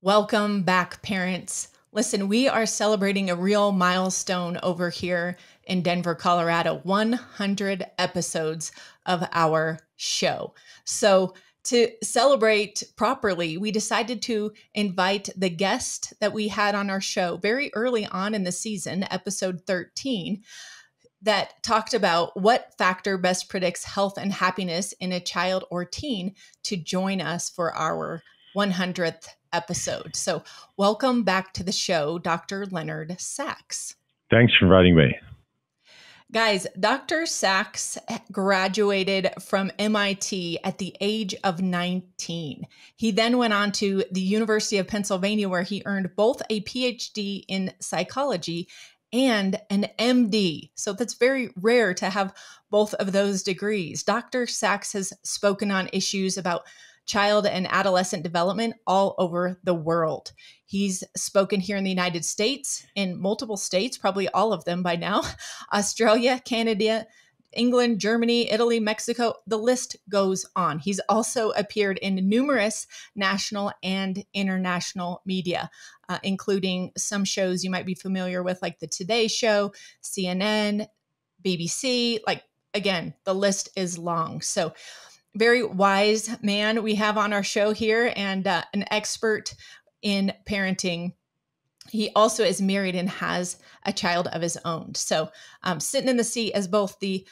Welcome back, parents. Listen, we are celebrating a real milestone over here in Denver, Colorado, 100 episodes of our show. So to celebrate properly, we decided to invite the guest that we had on our show very early on in the season, episode 13, that talked about what factor best predicts health and happiness in a child or teen, to join us for our 100th episode. So welcome back to the show, Dr. Leonard Sax. Thanks for inviting me. Guys, Dr. Sax graduated from MIT at the age of 19. He then went on to the University of Pennsylvania, where he earned both a PhD in psychology and an MD. So that's very rare to have both of those degrees. Dr. Sax has spoken on issues about child and adolescent development all over the world. He's spoken here in the United States, in multiple states, probably all of them by now, Australia, Canada, England, Germany, Italy, Mexico, the list goes on. He's also appeared in numerous national and international media, including some shows you might be familiar with, like the Today Show, CNN, BBC. Again, the list is long. So very wise man we have on our show here, and an expert in parenting. He also is married and has a child of his own. So sitting in the seat as both the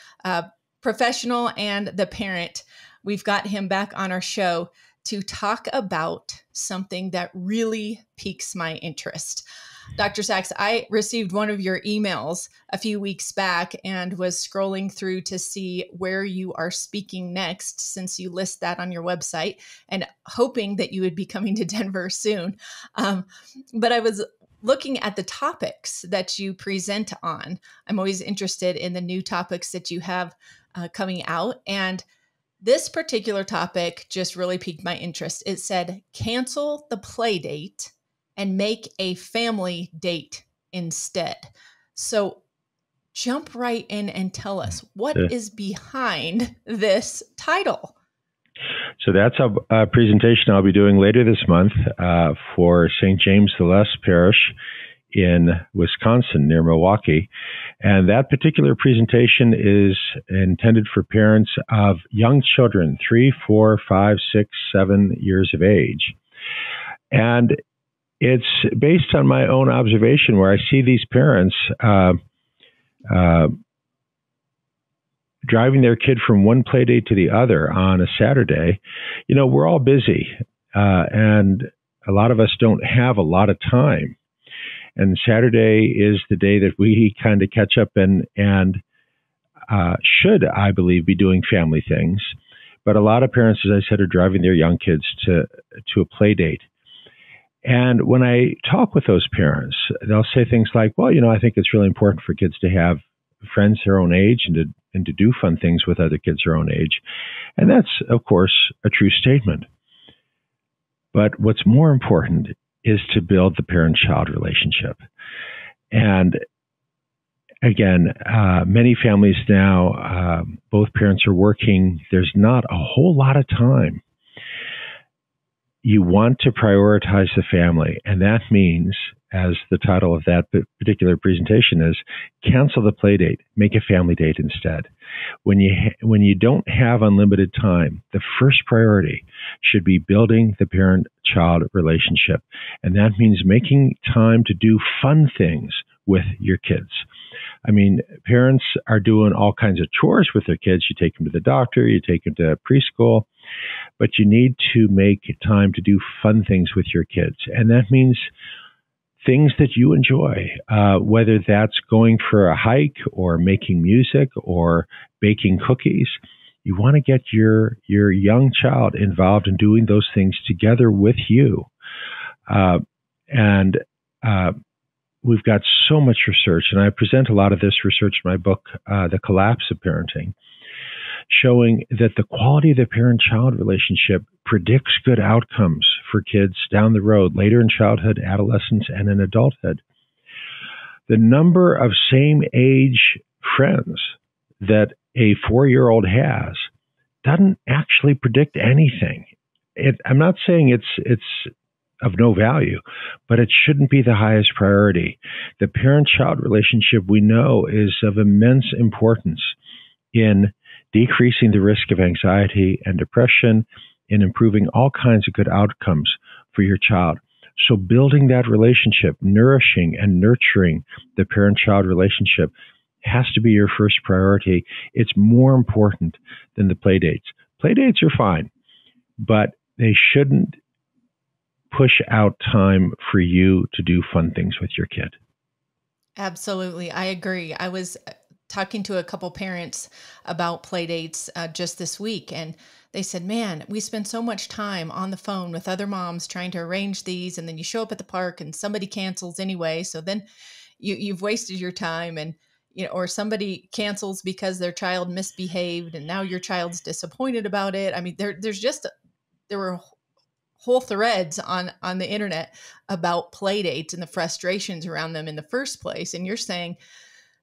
professional and the parent, we've got him back on our show to talk about something that really piques my interest. Dr. Sax, I received one of your emails a few weeks back and was scrolling through to see where you are speaking next, since you list that on your website, and hoping that you would be coming to Denver soon. But I was looking at the topics that you present on. I'm always interested in the new topics that you have coming out. And this particular topic just really piqued my interest. It said, cancel the Playdate and make a family date instead. So jump right in and tell us what is behind this title. So that's a presentation I'll be doing later this month for St. James the Less Parish in Wisconsin, near Milwaukee. And that particular presentation is intended for parents of young children, 3, 4, 5, 6, 7 years of age. And it's based on my own observation, where I see these parents driving their kid from one play date to the other on a Saturday. You know, we're all busy, and a lot of us don't have a lot of time. And Saturday is the day that we kind of catch up and should, I believe, be doing family things. But a lot of parents, as I said, are driving their young kids to a play date. And when I talk with those parents, they'll say things like, well, you know, I think it's really important for kids to have friends their own age and to do fun things with other kids their own age. And that's, of course, a true statement. But what's more important is to build the parent-child relationship. And again, many families now, both parents are working. There's not a whole lot of time. You want to prioritize the family, and that means, as the title of that particular presentation is, cancel the play date, make a family date instead. When you don't have unlimited time, the first priority should be building the parent-child relationship, and that means making time to do fun things with your kids. I mean, parents are doing all kinds of chores with their kids. You take them to the doctor, you take them to preschool, but you need to make time to do fun things with your kids. And that means things that you enjoy, whether that's going for a hike or making music or baking cookies. You want to get your young child involved in doing those things together with you. We've got so much research, and I present a lot of this research in my book, The Collapse of Parenting, showing that the quality of the parent-child relationship predicts good outcomes for kids down the road, later in childhood, adolescence, and in adulthood. The number of same-age friends that a 4-year-old has doesn't actually predict anything. I'm not saying it's of no value, but it shouldn't be the highest priority. The parent-child relationship, we know, is of immense importance in decreasing the risk of anxiety and depression, in improving all kinds of good outcomes for your child. So building that relationship, nourishing and nurturing the parent-child relationship has to be your first priority. It's more important than the play dates. Play dates are fine, but they shouldn't push out time for you to do fun things with your kid. Absolutely. I agree. I was talking to a couple parents about play dates just this week, and they said, man, we spend so much time on the phone with other moms trying to arrange these, and then you show up at the park and somebody cancels anyway. So then you've wasted your time, and or somebody cancels because their child misbehaved, and now your child's disappointed about it. I mean, there were whole threads on the internet about play dates and the frustrations around them in the first place. And you're saying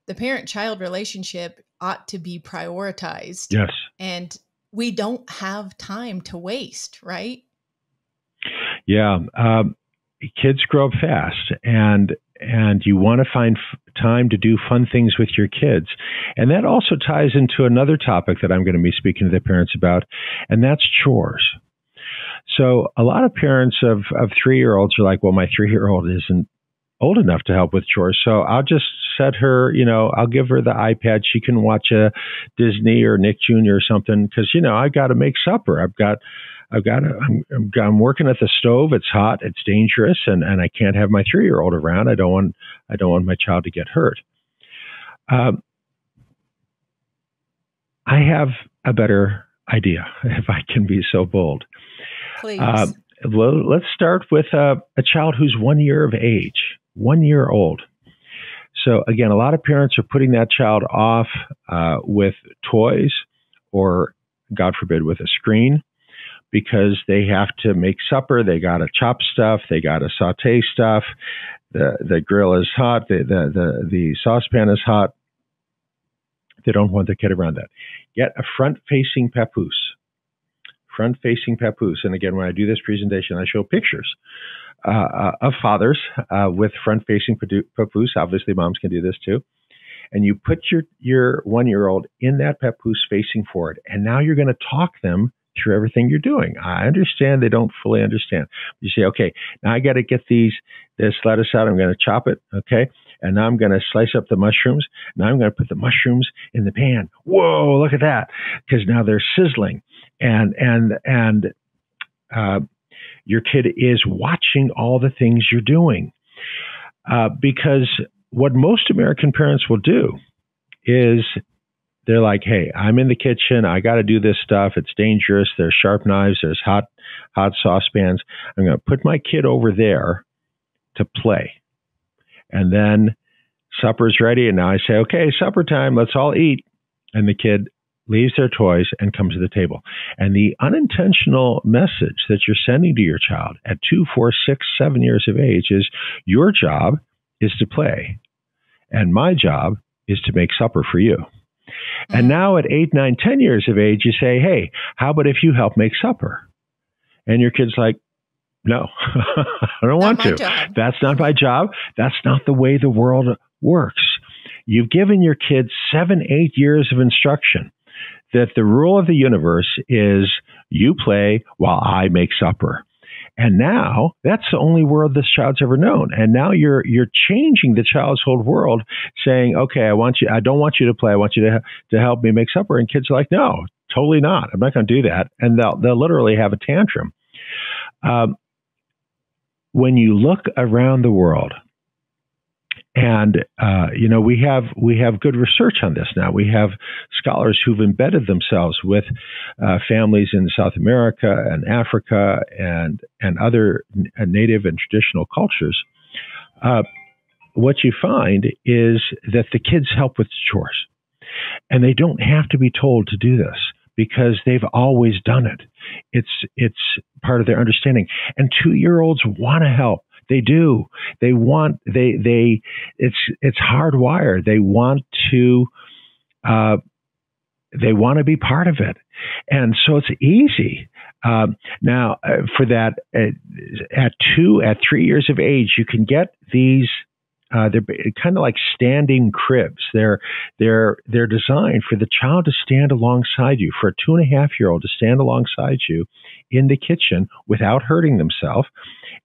the parent-child relationship ought to be prioritized. Yes. And we don't have time to waste, right? Yeah. Kids grow up fast, and you want to find time to do fun things with your kids. And that also ties into another topic that I'm going to be speaking to the parents about, and that's chores. So a lot of parents of 3-year-olds are like, well, my 3-year-old isn't old enough to help with chores, so I'll just set her, I'll give her the iPad. She can watch a Disney or Nick Jr. or something, because, I got to make supper. I'm working at the stove. It's hot. It's dangerous. And I can't have my 3-year-old around. I don't want my child to get hurt. I have a better idea, if I can be so bold. Please. Well, let's start with a child who's 1 year of age, 1 year old. So again, a lot of parents are putting that child off with toys, or, God forbid, with a screen, because they have to make supper. They got to chop stuff. They got to saute stuff. The grill is hot. The saucepan is hot. They don't want their kid around that. Get a front-facing papoose. Front-facing papoose. And again, when I do this presentation, I show pictures of fathers with front-facing papoose. Obviously, moms can do this too. And you put your 1-year-old in that papoose facing forward, and now you're going to talk them through everything you're doing. I understand they don't fully understand. You say, okay, now I got to get this lettuce out. I'm going to chop it. Okay. And now I'm going to slice up the mushrooms. Now I'm going to put the mushrooms in the pan. Whoa, look at that. Because now they're sizzling. And your kid is watching all the things you're doing. Because what most American parents will do is they're like, hey, I'm in the kitchen. I got to do this stuff. It's dangerous. There's sharp knives. There's hot saucepans. I'm going to put my kid over there to play. And then supper's ready. And now I say, okay, supper time. Let's all eat. And the kid leaves their toys and comes to the table. And the unintentional message that you're sending to your child at 2, 4, 6, 7 years of age is, your job is to play, and my job is to make supper for you. And now at 8, 9, 10 years of age, you say, hey, how about if you help make supper? And your kid's like, no, I don't want to. Job. That's not my job. That's not the way the world works. You've given your kids 7, 8 years of instruction that the rule of the universe is you play while I make supper. And now that's the only world this child's ever known. And now you're changing the child's whole world, saying, okay, I don't want you to play. I want you to help me make supper. And kids are like, no, totally not. I'm not going to do that. And they'll literally have a tantrum. When you look around the world, and we have good research on this now. We have scholars who've embedded themselves with families in South America and Africa and other native and traditional cultures. What you find is that the kids help with chores, and they don't have to be told to do this, because they've always done it. It's part of their understanding. And 2-year-olds want to help. They do. It's hardwired. They want to be part of it. And so it's easy. Now, for that, at 3 years of age, you can get these. They're kind of like standing cribs. They're designed for the child to stand alongside you, for a 2.5-year-old to stand alongside you in the kitchen without hurting themselves,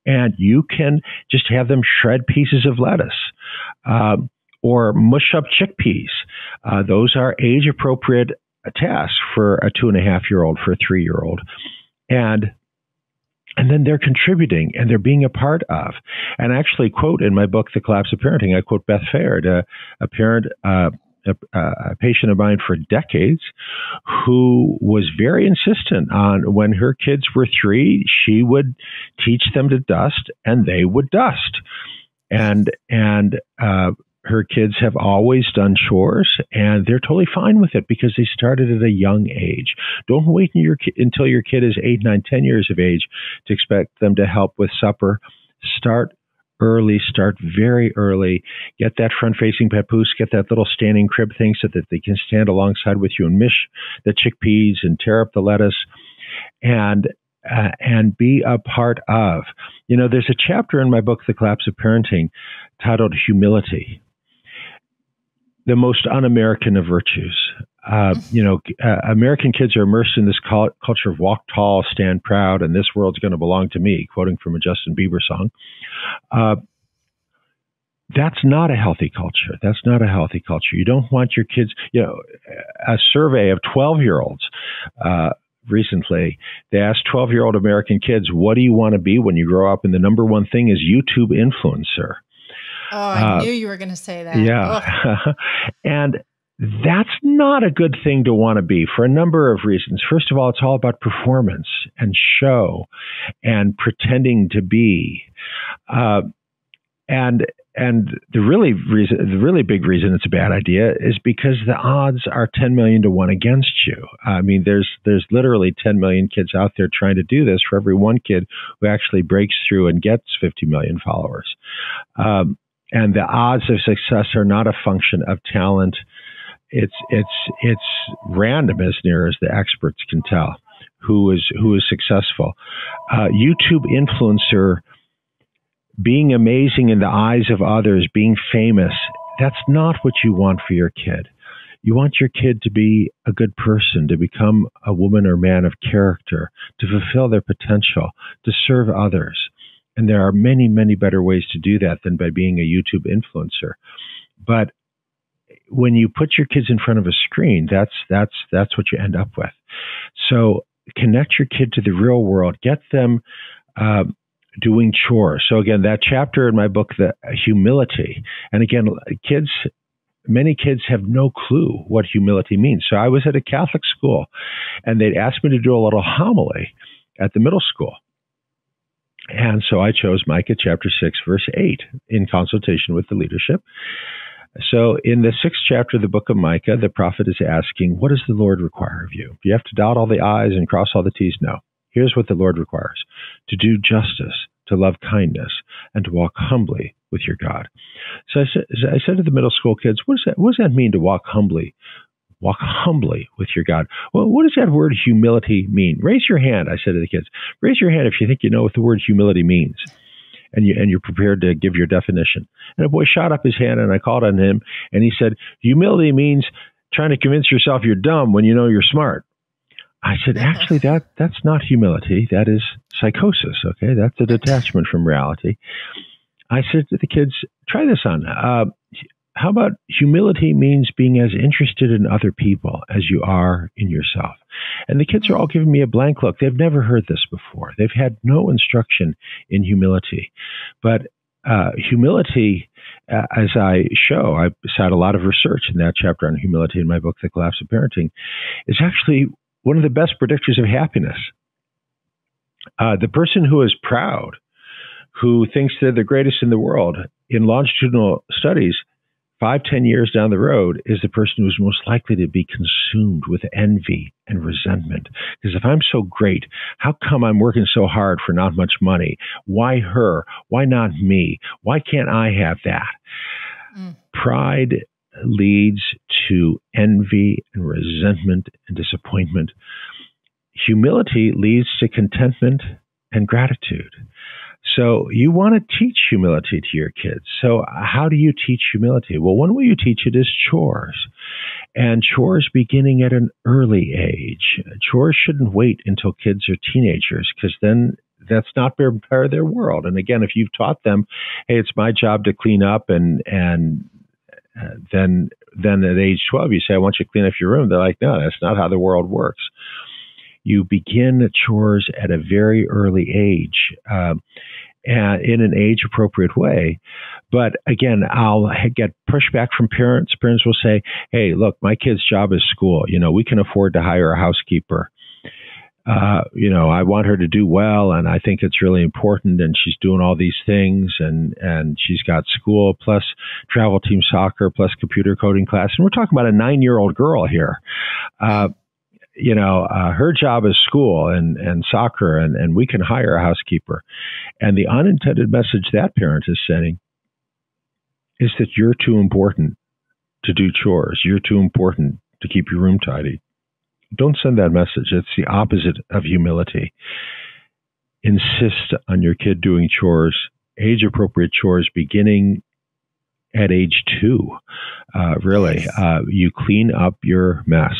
and you can just have them shred pieces of lettuce. Or mush up chickpeas. Those are age-appropriate tasks for a 2.5-year-old, for a 3-year-old. And then they're contributing and they're being a part of. And I actually quote in my book, The Collapse of Parenting, I quote Beth Faird, a parent, a patient of mine for decades, who was very insistent on when her kids were 3, she would teach them to dust and they would dust. And her kids have always done chores, and they're totally fine with it because they started at a young age. Don't wait until your kid is 8, 9, 10 years of age to expect them to help with supper. Start early, start very early. Get that front-facing papoose, get that little standing crib thing so that they can stand alongside with you and mish the chickpeas and tear up the lettuce. And be a part of. There's a chapter in my book, The Collapse of Parenting, titled Humility, the most un-American of virtues. American kids are immersed in this culture of walk tall, stand proud, and this world's going to belong to me, quoting from a Justin Bieber song. That's not a healthy culture. That's not a healthy culture. You don't want your kids, a survey of 12-year-olds, recently, they asked 12-year-old American kids, what do you want to be when you grow up? And the number one thing is YouTube influencer. Oh, I knew you were going to say that. Yeah. And that's not a good thing to want to be for a number of reasons. First of all, it's all about performance and show and pretending to be. And the really big reason it's a bad idea is because the odds are 10 million to 1 against you. I mean, there's literally 10 million kids out there trying to do this for every one kid who actually breaks through and gets 50 million followers. And the odds of success are not a function of talent. It's random as near as the experts can tell who is successful. YouTube influencer, being amazing in the eyes of others, being famous, that's not what you want for your kid. You want your kid to be a good person, to become a woman or man of character, to fulfill their potential, to serve others. And there are many, many better ways to do that than by being a YouTube influencer. But when you put your kids in front of a screen, that's what you end up with. So connect your kid to the real world. Get them doing chores. So again, that chapter in my book, the humility. And again, many kids have no clue what humility means. So I was at a Catholic school, and they'd asked me to do a little homily at the middle school. And so I chose Micah chapter 6, verse 8 in consultation with the leadership. So in the 6th chapter of the book of Micah, the prophet is asking, what does the Lord require of you? Do you have to dot all the I's and cross all the T's? No. Here's what the Lord requires: to do justice, to love kindness, and to walk humbly with your God. So I said to the middle school kids, what does that mean to walk humbly? Walk humbly with your God. Well, what does that word humility mean? Raise your hand, I said to the kids. Raise your hand if you think you know what the word humility means, and you're prepared to give your definition. And a boy shot up his hand, and I called on him, and he said, humility means trying to convince yourself you're dumb when you know you're smart. I said, actually, that's not humility. That is psychosis, okay? That's a detachment from reality. I said to the kids, try this on. How about humility means being as interested in other people as you are in yourself? And the kids are all giving me a blank look. They've never heard this before. They've had no instruction in humility. But humility, as I show, I cite a lot of research in that chapter on humility in my book, The Collapse of Parenting, is actually one of the best predictors of happiness. The person who is proud, who thinks they're the greatest in the world, in longitudinal studies, 5-10 years down the road, is the person who's most likely to be consumed with envy and resentment. Because if I'm so great, how come I'm working so hard for not much money? Why her? Why not me? Why can't I have that? Pride leads to envy and resentment and disappointment. humility leads to contentment and gratitude. So you want to teach humility to your kids. So how do you teach humility? Well, one way you teach it is chores. And chores beginning at an early age. Chores shouldn't wait until kids are teenagers, because then that's not part of their world. And again, if you've taught them, hey, it's my job to clean up, and then at age 12 you say, I want you to clean up your room. They're like, no, that's not how the world works. You begin chores at a very early age, and in an age-appropriate way. But again, I'll get pushback from parents. Parents will say, hey, look, my kid's job is school. We can afford to hire a housekeeper. I want her to do well, and I think it's really important, and she's doing all these things, and she's got school, plus travel team soccer, plus computer coding class. And we're talking about a 9-year-old girl here. Her job is school and soccer, and we can hire a housekeeper. And the unintended message that parent is sending is that you're too important to do chores. You're too important to keep your room tidy. Don't send that message. It's the opposite of humility. Insist on your kid doing chores, age-appropriate chores, beginning at age 2. Really, you clean up your mess.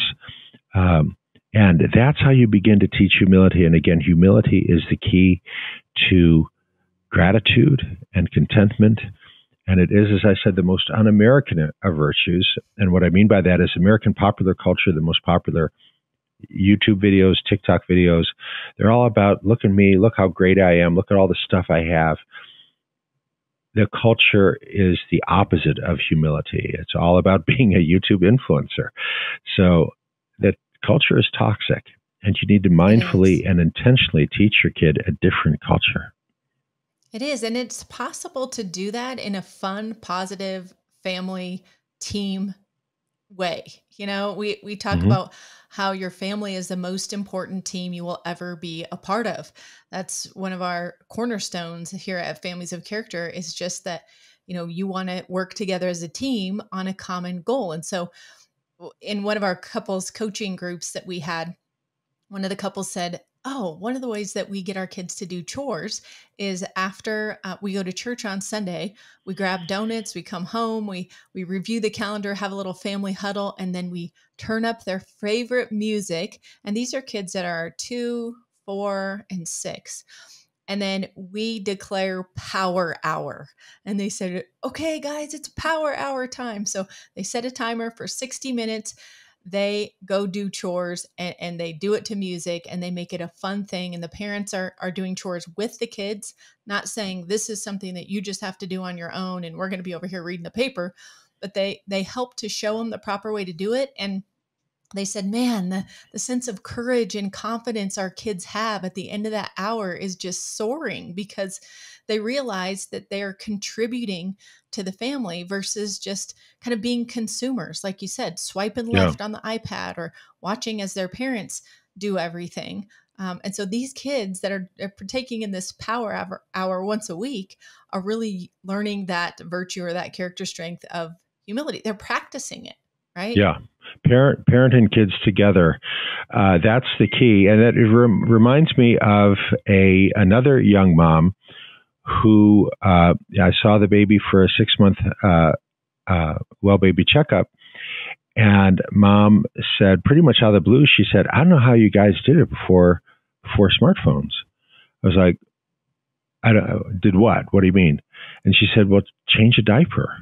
And that's how you begin to teach humility. And again, humility is the key to gratitude and contentment. And it is, as I said, the most un-American of virtues. And what I mean by that is American popular culture, the most popular YouTube videos, TikTok videos, they're all about, look at me, look how great I am, look at all the stuff I have. The culture is the opposite of humility. It's all about being a YouTube influencer. So that culture is toxic, and you need to mindfully and intentionally teach your kid a different culture. It is. And it's possible to do that in a fun, positive family team way. We talk about how your family is the most important team you will ever be a part of. That's one of our cornerstones here at Families of Character, is just that, you want to work together as a team on a common goal. And so in one of our couples coaching groups that we had, one of the couples said, one of the ways that we get our kids to do chores is after we go to church on Sunday, we grab donuts, we come home, we review the calendar, have a little family huddle, and then we turn up their favorite music. And these are kids that are 2, 4, and 6. And then we declare power hour. And they said, okay, guys, it's power hour time. So they set a timer for 60 minutes. They go do chores, and they do it to music, and they make it a fun thing. And the parents are doing chores with the kids, not saying this is something that you just have to do on your own and we're going to be over here reading the paper, but they help to show them the proper way to do it. And they said, man, the sense of courage and confidence our kids have at the end of that hour is just soaring, because they realize that they are contributing to the family versus just kind of being consumers, like you said, swiping left on the iPad or watching as their parents do everything. And so these kids that are partaking in this power hour once a week are really learning that virtue or that character strength of humility. They're practicing it, right? Yeah. Parent and kids together. That's the key. And that reminds me of another young mom who I saw the baby for a 6-month well baby checkup. And mom said, pretty much out of the blue, she said, I don't know how you guys did it before smartphones. I was like, I don't, did what? What do you mean? And she said, well, change a diaper.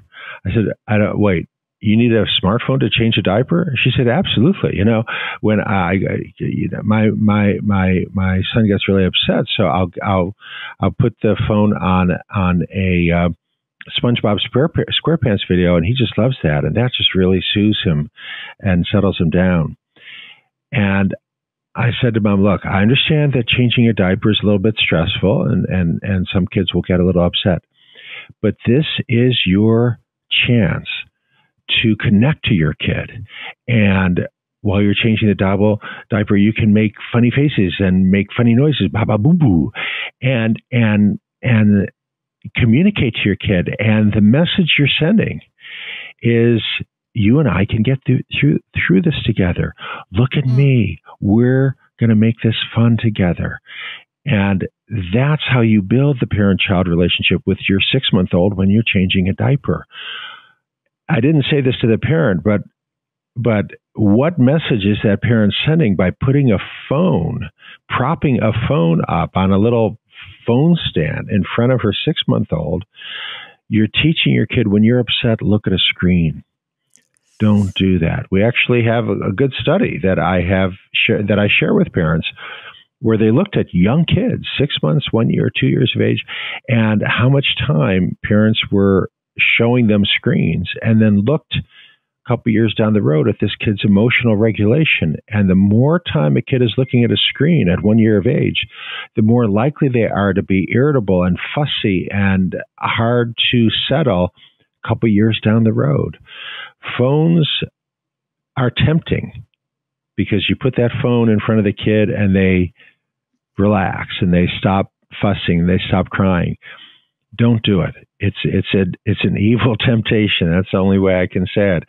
I said, wait, you need a smartphone to change a diaper? She said, absolutely. When my son gets really upset, so I'll put the phone on a SpongeBob SquarePants video, and he just loves that, and that just really soothes him and settles him down. And I said to Mom, look, I understand that changing a diaper is a little bit stressful, and some kids will get a little upset, but this is your chance to connect to your kid. And while you're changing the diaper, you can make funny faces and make funny noises, ba ba boo boo, and communicate to your kid. And the message you're sending is, you and I can get through this together. Look at me. We're going to make this fun together. And that's how you build the parent-child relationship with your 6-month-old when you're changing a diaper. I didn't say this to the parent, but what message is that parent sending by putting propping a phone up on a little phone stand in front of her 6-month-old? You're teaching your kid, when you're upset, look at a screen. Don't do that. We actually have a good study that I share with parents, where they looked at young kids, 6 months, 1 year, 2 years of age, and how much time parents were showing them screens, and then looked a couple years down the road at this kid's emotional regulation. And the more time a kid is looking at a screen at 1 year of age, the more likely they are to be irritable and fussy and hard to settle a couple years down the road. Phones are tempting because you put that phone in front of the kid and they relax and they stop fussing, they stop crying. Don't do it. It's an evil temptation. That's the only way I can say it.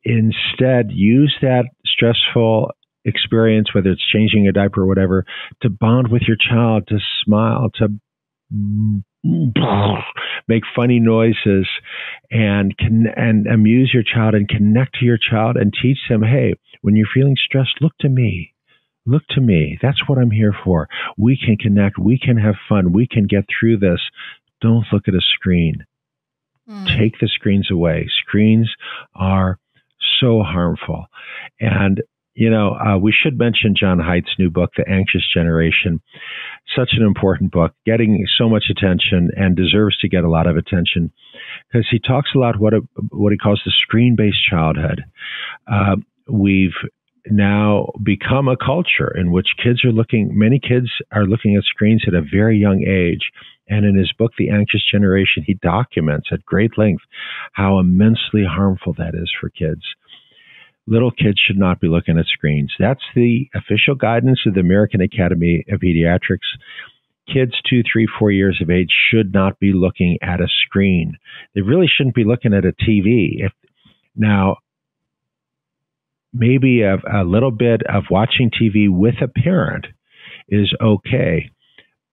Instead, use that stressful experience, whether it's changing a diaper or whatever, to bond with your child, to smile, to make funny noises, and amuse your child and connect to your child and teach them, hey, when you're feeling stressed, look to me. Look to me. That's what I'm here for. We can connect. We can have fun. We can get through this. Don't look at a screen. Take the screens away. Screens are so harmful. And, we should mention John Haidt's new book, The Anxious Generation. Such an important book, getting so much attention and deserves to get a lot of attention, because he talks a lot what he calls the screen-based childhood. We've now become a culture in which many kids are looking at screens at a very young age. And in his book, The Anxious Generation, he documents at great length how immensely harmful that is for kids. Little kids should not be looking at screens. That's the official guidance of the American Academy of Pediatrics. Kids 2, 3, 4 years of age should not be looking at a screen. They really shouldn't be looking at a TV. Now, maybe a little bit of watching TV with a parent is okay,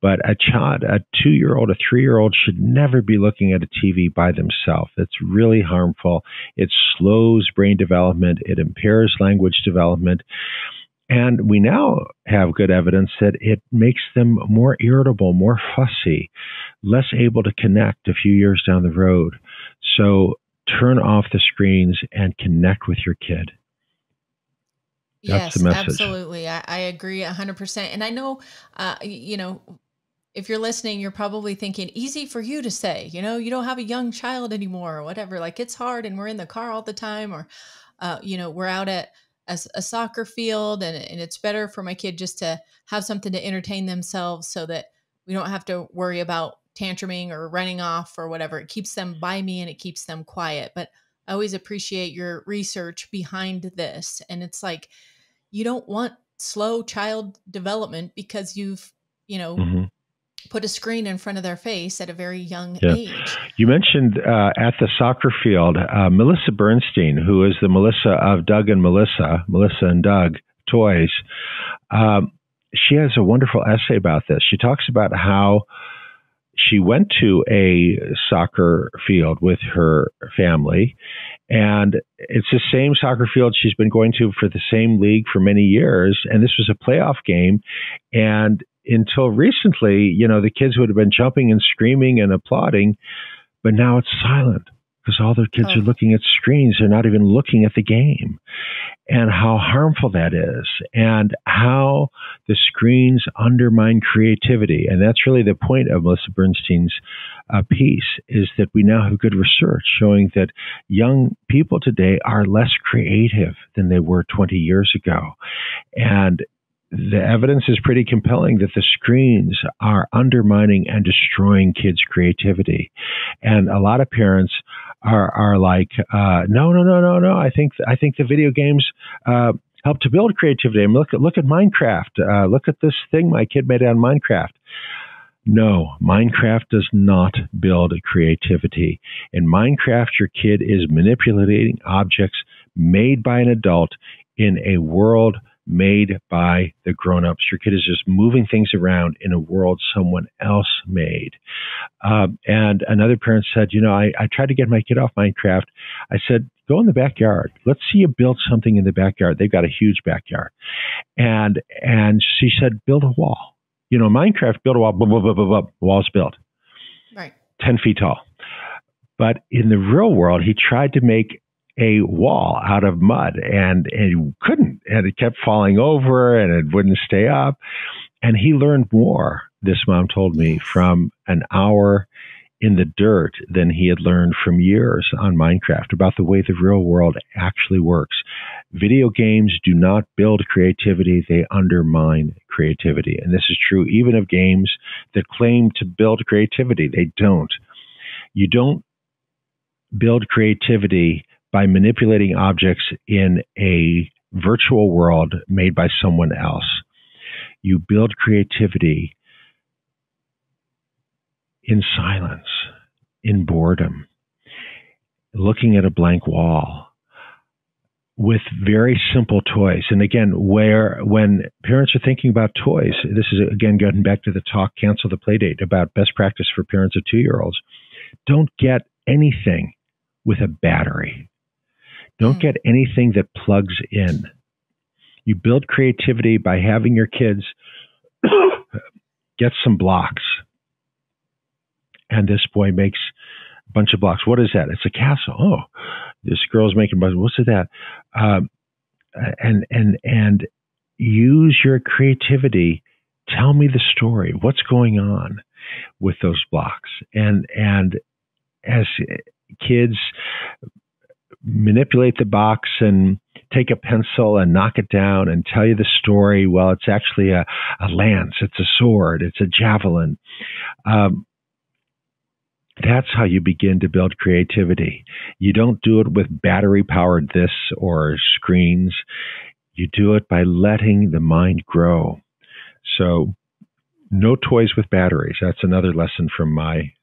but a child, a 2-year-old, a 3-year-old should never be looking at a TV by themselves. It's really harmful. It slows brain development. It impairs language development. And we now have good evidence that it makes them more irritable, more fussy, less able to connect a few years down the road. So turn off the screens and connect with your kid. That's the message. Absolutely. I agree 100%. And I know, if you're listening, you're probably thinking, easy for you to say, you don't have a young child anymore or whatever. Like, it's hard and we're in the car all the time, or, we're out at a soccer field and it's better for my kid just to have something to entertain themselves so that we don't have to worry about tantruming or running off or whatever. It keeps them by me and it keeps them quiet. But I always appreciate your research behind this. And it's like, you don't want slow child development because you've, put a screen in front of their face at a very young age. You mentioned at the soccer field, Melissa Bernstein, who is the Melissa of Doug and Melissa and Doug Toys. She has a wonderful essay about this. She talks about how she went to a soccer field with her family, and it's the same soccer field she's been going to for the same league for many years. And this was a playoff game. And until recently, the kids would have been jumping and screaming and applauding, but now it's silent because all their kids are looking at screens. They're not even looking at the game, and how harmful that is, and how the screens undermine creativity. And that's really the point of Melissa Bernstein's piece, is that we now have good research showing that young people today are less creative than they were 20 years ago. And the evidence is pretty compelling that the screens are undermining and destroying kids' creativity. And a lot of parents are like, no. I think the video games help to build creativity. I mean, look at Minecraft. Look at this thing my kid made on Minecraft. No, Minecraft does not build creativity. In Minecraft, your kid is manipulating objects made by an adult in a world made by the grown-ups. Your kid is just moving things around in a world someone else made. And another parent said, I tried to get my kid off Minecraft. I said, go in the backyard. Let's see you build something in the backyard. They've got a huge backyard. And she said, build a wall. Minecraft, build a wall, blah, blah, blah, blah, blah, wall's built. Right. 10 feet tall. But in the real world, he tried to make a wall out of mud and he couldn't. And it kept falling over and it wouldn't stay up. And he learned more, this mom told me, from an hour in the dirt than he had learned from years on Minecraft about the way the real world actually works. Video games do not build creativity, they undermine creativity. And this is true even of games that claim to build creativity. They don't. You don't build creativity by manipulating objects in a virtual world made by someone else. You build creativity in silence, in boredom, looking at a blank wall, with very simple toys. And again, when parents are thinking about toys, this is again getting back to the talk, Cancel the Playdate, about best practice for parents of 2-year-olds. Don't get anything with a battery. Don't get anything that plugs in. You build creativity by having your kids get some blocks. And this boy makes a bunch of blocks. What is that? It's a castle. Oh, this girl's making, what's that? And use your creativity. Tell me the story. What's going on with those blocks? And as kids manipulate the box and take a pencil and knock it down and tell you the story, well, it's actually a lance, it's a sword, it's a javelin. That's how you begin to build creativity. You don't do it with battery-powered this or screens. You do it by letting the mind grow. So no toys with batteries. That's another lesson from my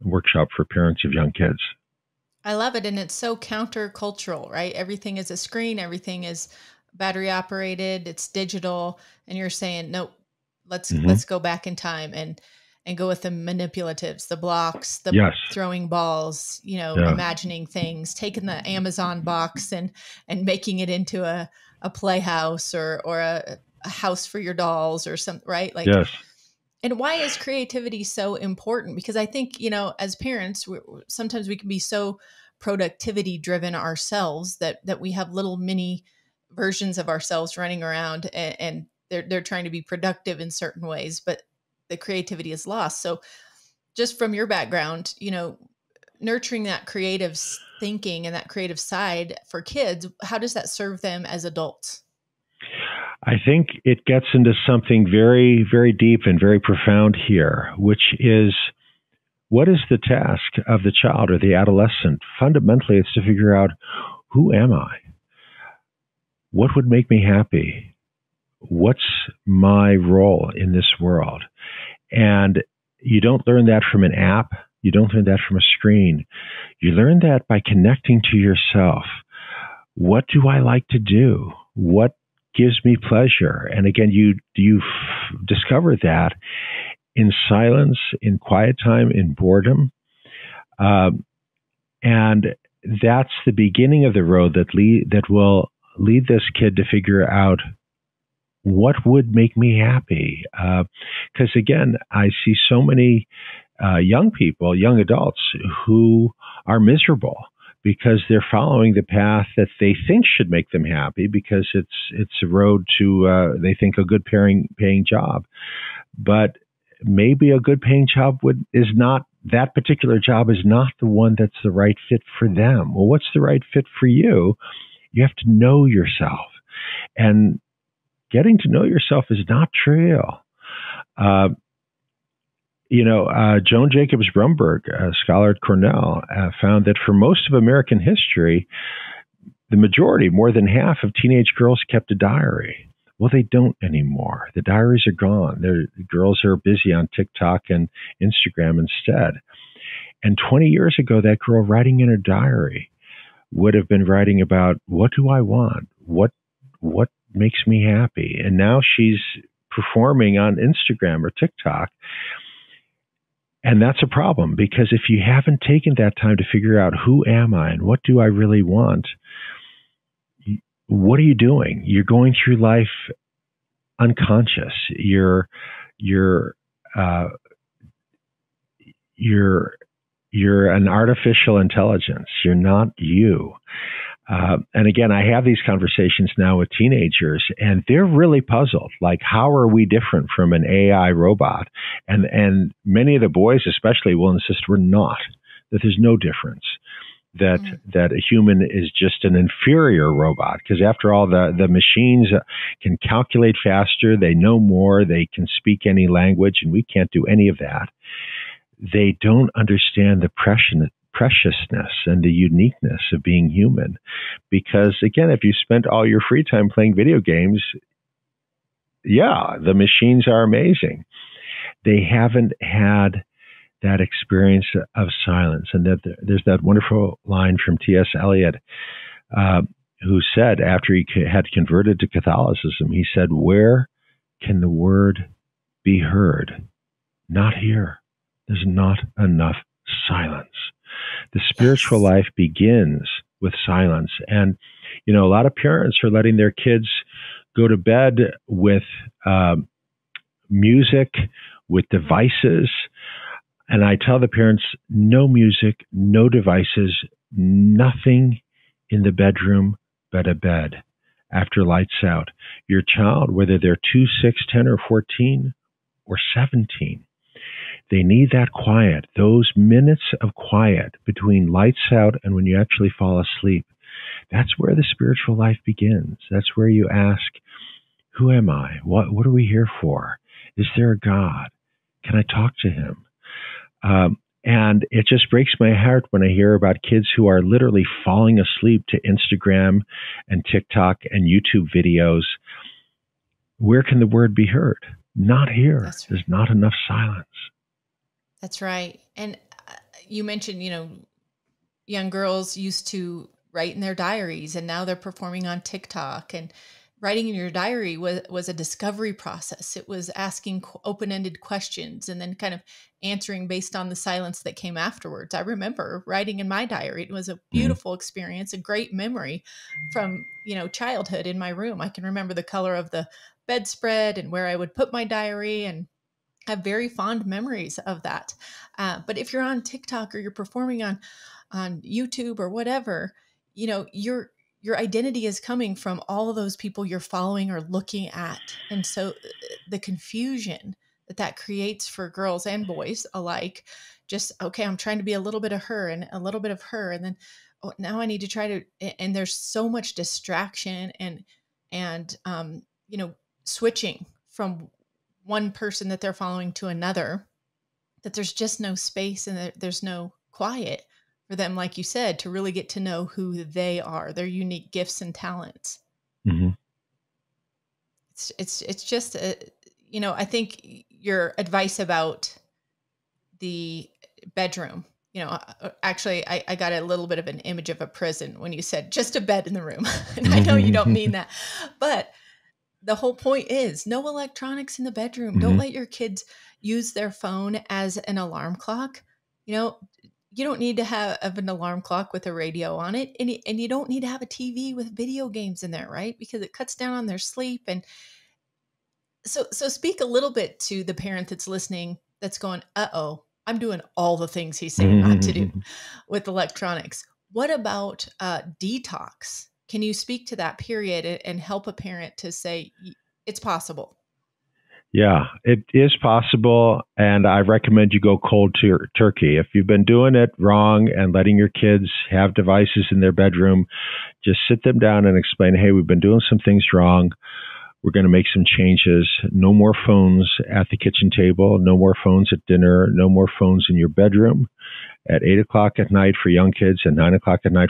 workshop for parents of young kids. I love it. And it's so countercultural, right? Everything is a screen. Everything is battery operated. It's digital. And you're saying, nope, let's go back in time and go with the manipulatives, the blocks, the throwing balls, imagining things, taking the Amazon box and making it into a playhouse or a house for your dolls or something, right? Like, and why is creativity so important? Because I think, as parents, sometimes we can be so productivity driven ourselves that we have little mini versions of ourselves running around and they're trying to be productive in certain ways, but the creativity is lost. So just from your background, nurturing that creative thinking and that creative side for kids, how does that serve them as adults? I think it gets into something very, very deep and very profound here, which is, what is the task of the child or the adolescent? Fundamentally, it's to figure out, who am I? What would make me happy? What's my role in this world? And you don't learn that from an app. You don't learn that from a screen. You learn that by connecting to yourself. What do I like to do? What gives me pleasure? And again, you discover that in silence, in quiet time, in boredom. And that's the beginning of the road that will lead this kid to figure out, what would make me happy? Because again, I see so many young people, young adults, who are miserable because they're following the path that they think should make them happy, because it's a road to, they think, a good paying job. But maybe a good paying job is not, that particular job is not the one that's the right fit for them. Well, what's the right fit for you? You have to know yourself. And getting to know yourself is not trivial. Joan Jacobs Brumberg, a scholar at Cornell, found that for most of American history, the majority, more than half of teenage girls kept a diary. Well, they don't anymore. The diaries are gone. The girls are busy on TikTok and Instagram instead. And 20 years ago, that girl writing in her diary would have been writing about, what do I want? What what makes me happy. And now she's performing on Instagram or TikTok. And that's a problem, because if you haven't taken that time to figure out who am I and what do I really want, what are you doing? You're going through life unconscious. You're an artificial intelligence. You're not you. And again, I have these conversations now with teenagers, and they're really puzzled. Like, how are we different from an AI robot? And many of the boys, especially, will insist we're not. That there's no difference. That a human is just an inferior robot, because after all, the machines can calculate faster, they know more, they can speak any language, and we can't do any of that. They don't understand the preciousness and the uniqueness of being human. Because again, if you spent all your free time playing video games, yeah, the machines are amazing. They haven't had that experience of silence. And that there's that wonderful line from T.S. Eliot, who said, after he had converted to Catholicism, he said, "Where can the word be heard? Not here. There's not enough silence." The spiritual life begins with silence. And, a lot of parents are letting their kids go to bed with music, with devices. And I tell the parents, no music, no devices, nothing in the bedroom but a bed after lights out. Your child, whether they're 2, 6, 10, or 14, or 17, they need that quiet, those minutes of quiet between lights out and when you actually fall asleep. That's where the spiritual life begins. That's where you ask, who am I? What are we here for? Is there a God? Can I talk to him? And it just breaks my heart when I hear about kids who are literally falling asleep to Instagram and TikTok and YouTube videos. Where can the word be heard? Not here. Right. There's not enough silence. That's right. And you mentioned, young girls used to write in their diaries, and now they're performing on TikTok. And writing in your diary was a discovery process. It was asking open-ended questions and then kind of answering based on the silence that came afterwards. I remember writing in my diary. It was a beautiful experience, a great memory from, childhood in my room. I can remember the color of the bedspread and where I would put my diary, and have very fond memories of that. But if you're on TikTok or you're performing on YouTube or whatever, your identity is coming from all of those people you're following or looking at. And so the confusion that creates for girls and boys alike, just, okay, I'm trying to be a little bit of her and a little bit of her. And then now I need to try to, and there's so much distraction and switching from one person that they're following to another, that there's just no space and there's no quiet for them, like you said, to really get to know who they are, their unique gifts and talents. Mm-hmm. It's just, I think your advice about the bedroom, actually I got a little bit of an image of a prison when you said just a bed in the room. And I know you don't mean that, but the whole point is no electronics in the bedroom. Mm-hmm. Don't let your kids use their phone as an alarm clock. You don't need to have an alarm clock with a radio on it. And you don't need to have a TV with video games in there, right? Because it cuts down on their sleep. And so speak a little bit to the parent that's listening that's going, uh-oh, I'm doing all the things he's saying not to do with electronics. What about detox? Can you speak to that period and help a parent to say it's possible? Yeah, it is possible. And I recommend you go cold turkey. If you've been doing it wrong and letting your kids have devices in their bedroom, just sit them down and explain, hey, we've been doing some things wrong. We're going to make some changes. No more phones at the kitchen table. No more phones at dinner. No more phones in your bedroom. At 8 o'clock at night for young kids and 9 o'clock at night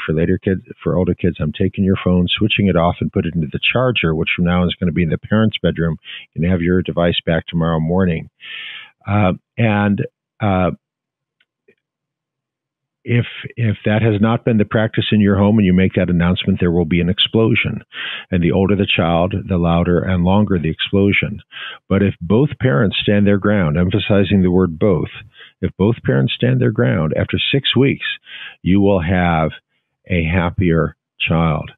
for older kids, I'm taking your phone, switching it off, and put it into the charger, which from now is going to be in the parents' bedroom. You can have your device back tomorrow morning. if that has not been the practice in your home and you make that announcement, there will be an explosion. And the older the child, the louder and longer the explosion. But if both parents stand their ground, emphasizing the word both, if both parents stand their ground, after 6 weeks, you will have a happier child.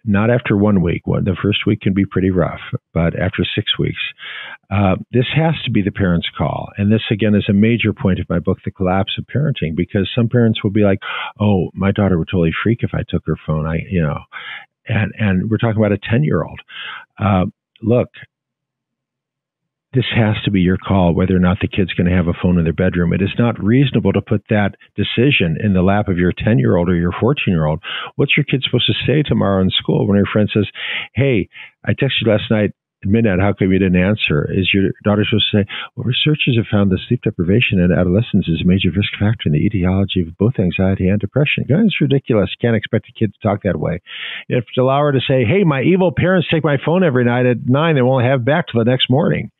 Not after 1 week. The first week can be pretty rough, but after 6 weeks, this has to be the parent's call. And this, again, is a major point of my book, The Collapse of Parenting, because some parents will be like, "Oh, my daughter would totally freak if I took her phone." And we're talking about a 10-year-old. Look, this has to be your call, whether or not the kid's going to have a phone in their bedroom. It is not reasonable to put that decision in the lap of your 10-year-old or your 14-year-old. What's your kid supposed to say tomorrow in school when her friend says, "Hey, I texted you last night at midnight. How come you didn't answer?" Is your daughter supposed to say, "Well, researchers have found that sleep deprivation in adolescence is a major risk factor in the etiology of both anxiety and depression"? It's ridiculous. You can't expect a kid to talk that way. If to allow her to say, "Hey, my evil parents take my phone every night at 9 and won't have it back till the next morning,"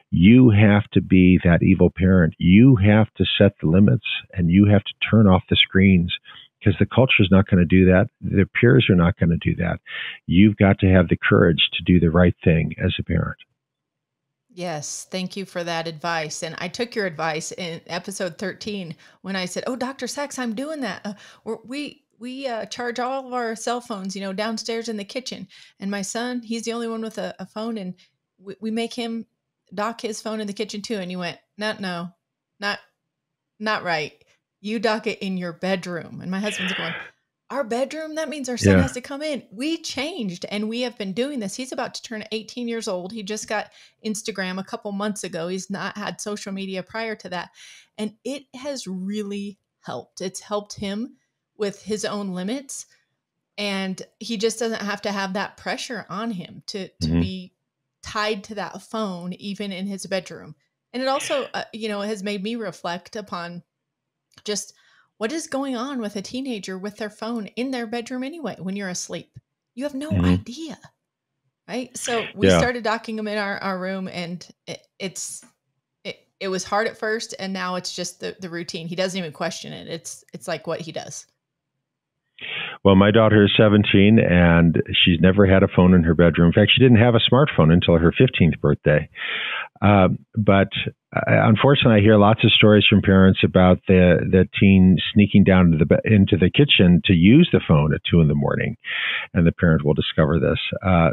you have to be that evil parent. You have to set the limits, and you have to turn off the screens, because the culture is not going to do that. The peers are not going to do that. You've got to have the courage to do the right thing as a parent. Yes, thank you for that advice. And I took your advice in episode 13 when I said, "Oh, Dr. Sax, I'm doing that. We charge all of our cell phones, downstairs in the kitchen. And my son, he's the only one with a phone, and we make him dock his phone in the kitchen too." And you went, "No, not right. You dock it in your bedroom." And my husband's going, "Our bedroom? That means our son has to come in." We changed, and we have been doing this. He's about to turn 18 years old. He just got Instagram a couple months ago. He's not had social media prior to that. And it has really helped. It's helped him with his own limits. And he just doesn't have to have that pressure on him to be tied to that phone, even in his bedroom. And it also, has made me reflect upon just what is going on with a teenager with their phone in their bedroom anyway. When you're asleep, you have no idea, right? So we started docking them in our room, and it was hard at first, and now it's just the routine. He doesn't even question it. It's like what he does. Well, my daughter is 17, and she's never had a phone in her bedroom. In fact, she didn't have a smartphone until her 15th birthday. But unfortunately, I hear lots of stories from parents about the teen sneaking down into the kitchen to use the phone at 2 a.m, and the parent will discover this. I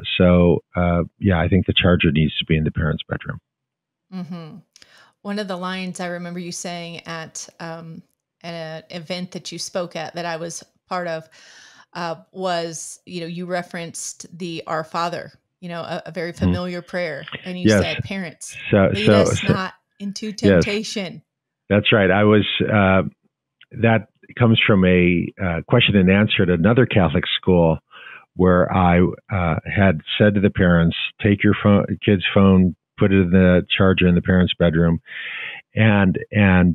think the charger needs to be in the parent's bedroom. Mm-hmm. One of the lines I remember you saying at an event that you spoke at that I was part of was, you referenced the Our Father, a very familiar prayer. And you said, "Parents, lead us not into temptation." Yes, that's right. I was, that comes from a question and answer at another Catholic school where I had said to the parents, "Take your kid's phone, put it in the charger in the parent's bedroom." And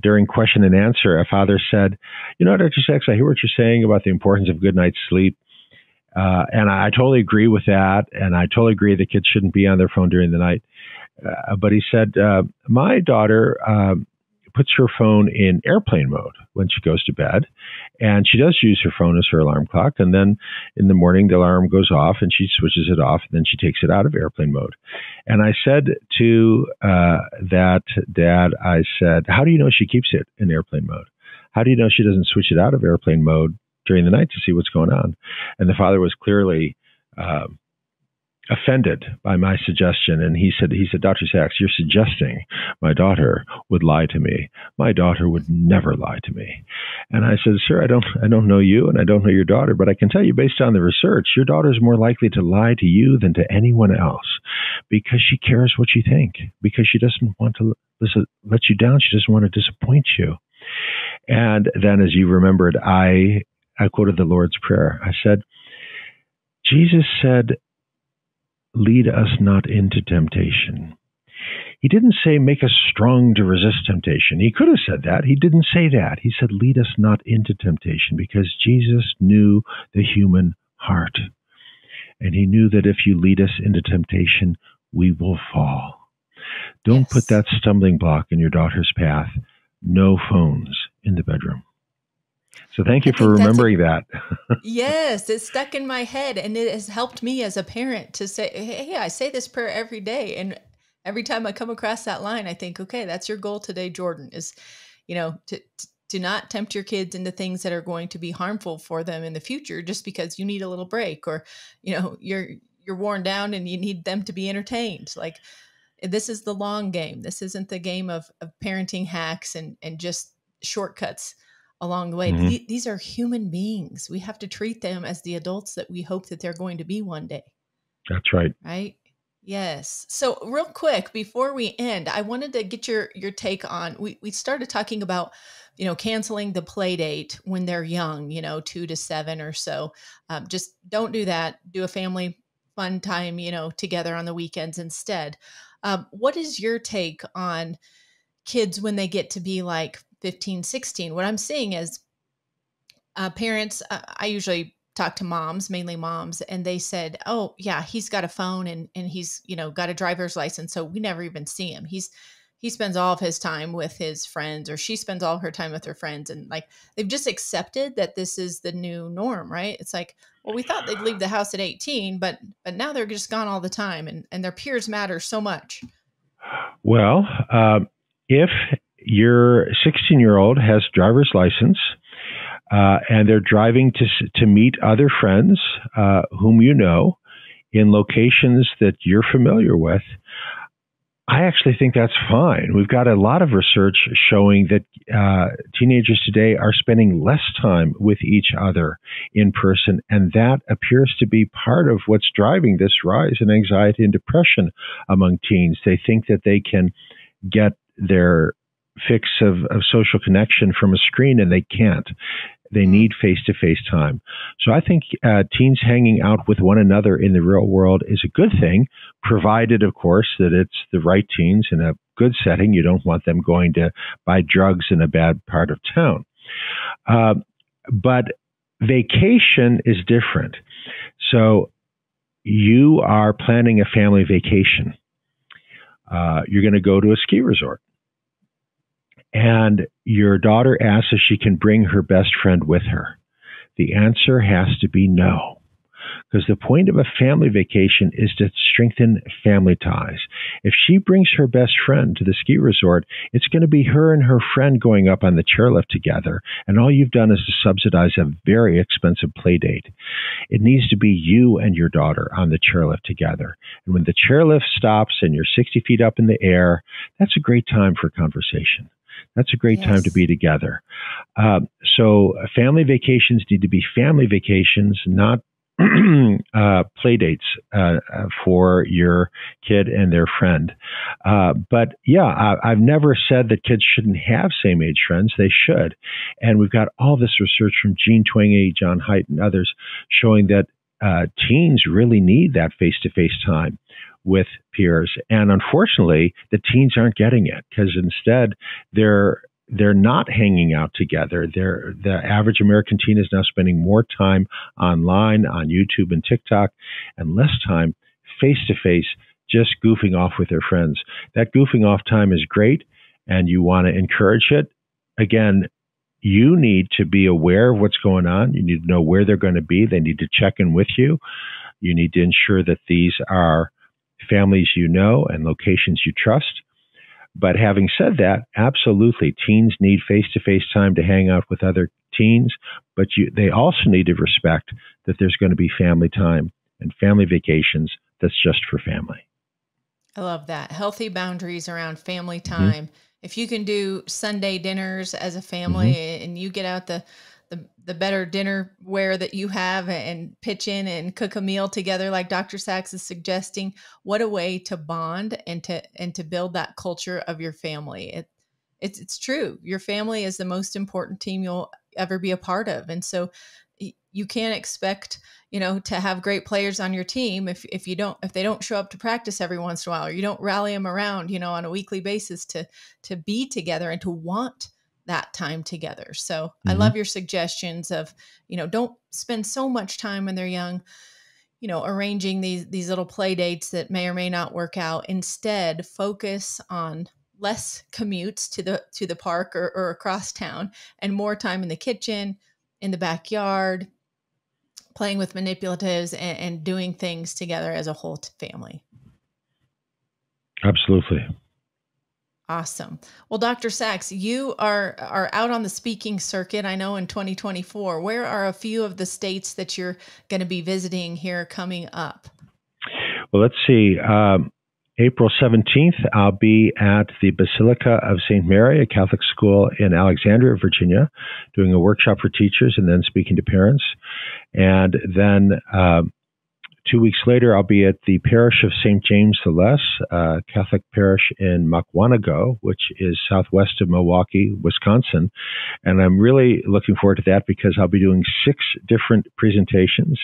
during question and answer, a father said, "Dr. Sax, I hear what you're saying about the importance of good night's sleep. And I totally agree with that. And I totally agree that kids shouldn't be on their phone during the night." But he said, "My daughter puts her phone in airplane mode when she goes to bed. And she does use her phone as her alarm clock. And then in the morning, the alarm goes off and she switches it off. And then she takes it out of airplane mode." And I said to that dad, I said, "How do you know she keeps it in airplane mode? How do you know she doesn't switch it out of airplane mode during the night to see what's going on?" And the father was clearly offended by my suggestion. And he said, "Dr. Sax, you're suggesting my daughter would lie to me. My daughter would never lie to me." And I said, "Sir, I don't know you and I don't know your daughter, but I can tell you based on the research, your daughter is more likely to lie to you than to anyone else because she cares what you think, because she doesn't want to let you down. She doesn't want to disappoint you." And then, as you remembered, I quoted the Lord's Prayer. I said, Jesus said, "Lead us not into temptation." He didn't say, "Make us strong to resist temptation." He could have said that. He didn't say that. He said, "Lead us not into temptation," because Jesus knew the human heart. And he knew that if you lead us into temptation, we will fall. Don't put that stumbling block in your daughter's path. No phones in the bedroom. So thank I you for think that's remembering that. yes, it's stuck in my head, and it has helped me as a parent to say, hey, I say this prayer every day. And every time I come across that line, I think, okay, that's your goal today, Jordan, is, to not tempt your kids into things that are going to be harmful for them in the future just because you need a little break, or, you're worn down and you need them to be entertained. Like, this is the long game. This isn't the game of parenting hacks and just shortcuts along the way. Hmm. These are human beings. We have to treat them as the adults that we hope that they're going to be one day. That's right. Right? Yes. So real quick, before we end, I wanted to get your take on, we started talking about, canceling the play date when they're young, 2 to 7 or so. Just don't do that. Do a family fun time, together on the weekends instead. What is your take on kids when they get to be like 15, 16? What I'm seeing is parents, I usually talk to moms, mainly moms, and they said, oh yeah, he's got a phone and he's, got a driver's license. So we never even see him. He spends all of his time with his friends, or she spends all her time with her friends. And like, they've just accepted that this is the new norm, right? It's like, well, we thought they'd leave the house at 18, but now they're just gone all the time, and their peers matter so much. Well, if your 16-year-old has a driver's license, and they're driving to meet other friends whom you know in locations that you're familiar with, I actually think that's fine. We've got a lot of research showing that teenagers today are spending less time with each other in person, and that appears to be part of what's driving this rise in anxiety and depression among teens. They think that they can get their fix of social connection from a screen, and they can't. They need face-to-face time. So I think teens hanging out with one another in the real world is a good thing, provided, of course, that it's the right teens in a good setting. You don't want them going to buy drugs in a bad part of town. But vacation is different. So you are planning a family vacation. You're going to go to a ski resort. And your daughter asks if she can bring her best friend with her. The answer has to be no, because the point of a family vacation is to strengthen family ties. If she brings her best friend to the ski resort, it's going to be her and her friend going up on the chairlift together, and all you've done is to subsidize a very expensive play date. It needs to be you and your daughter on the chairlift together. And when the chairlift stops and you're 60 feet up in the air, that's a great time for conversation. That's a great time to be together. So family vacations need to be family vacations, not play dates for your kid and their friend. But yeah, I've never said that kids shouldn't have same-age friends. They should. And we've got all this research from Jean Twenge, John Haidt, and others showing that teens really need that face-to-face time with peers. And unfortunately, the teens aren't getting it, because instead they're not hanging out together. The average American teen is now spending more time online on YouTube and TikTok and less time face-to-face just goofing off with their friends. That goofing off time is great, and you want to encourage it. Again, you need to be aware of what's going on. You need to know where they're going to be. They need to check in with you. You need to ensure that these are families you know and locations you trust. But having said that, absolutely, teens need face-to-face time to hang out with other teens, but they also need to respect that there's going to be family time and family vacations that's just for family. I love that. Healthy boundaries around family time. Mm-hmm. If you can do Sunday dinners as a family, mm-hmm. and you get out the better dinnerware that you have and pitch in and cook a meal together like Dr. Sax is suggesting, what a way to bond and to build that culture of your family. It's true. Your family is the most important team you'll ever be a part of. And so you can't expect, to have great players on your team if they don't show up to practice every once in a while, or you don't rally them around, on a weekly basis to be together and to want that time together. So mm-hmm. I love your suggestions of, don't spend so much time when they're young, arranging these little play dates that may or may not work out. Instead, focus on less commutes to the park or across town, and more time in the kitchen, in the backyard, playing with manipulatives and doing things together as a whole family. Absolutely. Awesome. Well, Dr. Sax, you are out on the speaking circuit, I know, in 2024. Where are a few of the states that you're going to be visiting here coming up? Well, let's see. April 17th, I'll be at the Basilica of St. Mary, a Catholic school in Alexandria, Virginia, doing a workshop for teachers and then speaking to parents. And then 2 weeks later, I'll be at the parish of St. James the Less, Catholic parish in Mukwonago, which is southwest of Milwaukee, Wisconsin. And I'm really looking forward to that because I'll be doing 6 different presentations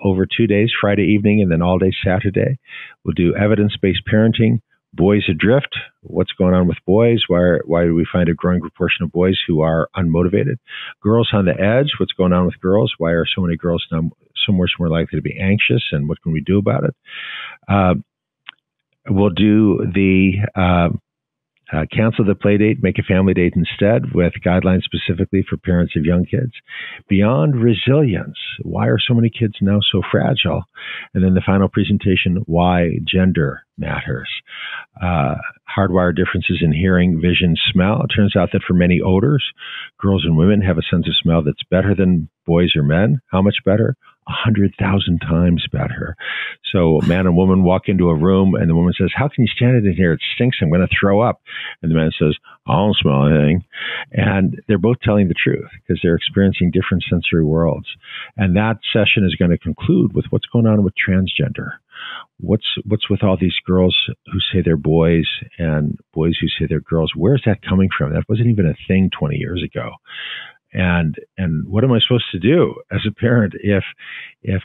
over 2 days, Friday evening and then all day Saturday. We'll do evidence-based parenting, boys adrift, what's going on with boys, why do we find a growing proportion of boys who are unmotivated, girls on the edge, what's going on with girls, why are so many girls now so much more likely to be anxious, and what can we do about it. We'll do the cancel the Playdate, make a family date instead, with guidelines specifically for parents of young kids. Beyond resilience, why are so many kids now so fragile? And then the final presentation, why gender matters. Hardwired differences in hearing, vision, smell. It turns out that for many odors, girls and women have a sense of smell that's better than boys or men. How much better? 100,000 times better. So a man and woman walk into a room and the woman says, how can you stand it in here? It stinks. I'm going to throw up. And the man says, I don't smell anything. And they're both telling the truth because they're experiencing different sensory worlds. And that session is going to conclude with what's going on with transgender. What's with all these girls who say they're boys and boys who say they're girls? Where's that coming from? That wasn't even a thing 20 years ago. And what am I supposed to do as a parent if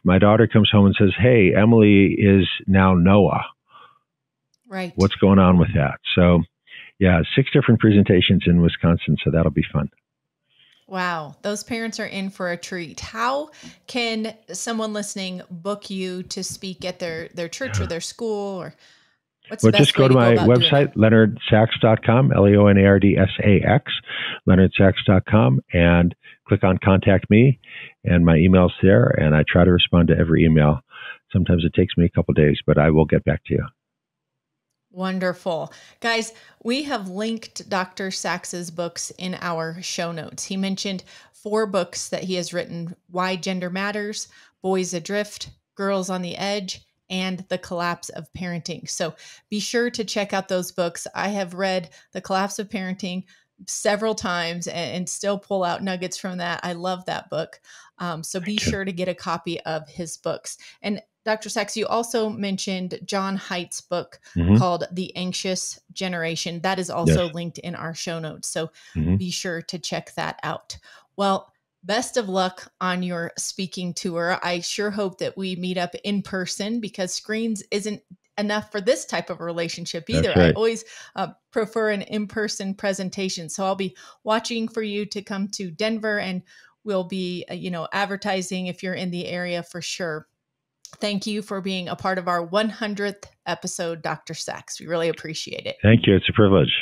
my daughter comes home and says, hey, Emily is now Noah? Right. What's going on with that? So, yeah, 6 different presentations in Wisconsin, so that'll be fun. Wow. Those parents are in for a treat. How can someone listening book you to speak at their church or their school, or what's the best just go to my website, leonardsax.com, LeonardSax, leonardsax.com, and click on Contact Me, and my email's there, and I try to respond to every email. Sometimes it takes me a couple of days, but I will get back to you. Wonderful. Guys, we have linked Dr. Sax's books in our show notes. He mentioned 4 books that he has written: Why Gender Matters, Boys Adrift, Girls on the Edge, and The Collapse of Parenting. So be sure to check out those books. I have read The Collapse of Parenting several times and still pull out nuggets from that. I love that book. So be sure to get a copy of his books. And Dr. Sax, you also mentioned John Haidt's book called The Anxious Generation. That is also linked in our show notes. So be sure to check that out. Well, best of luck on your speaking tour. I sure hope that we meet up in person, because screens isn't enough for this type of relationship either. Right. I always prefer an in-person presentation. So I'll be watching for you to come to Denver, and we'll be, advertising if you're in the area for sure. Thank you for being a part of our 100th episode, Dr. Sax. We really appreciate it. Thank you. It's a privilege.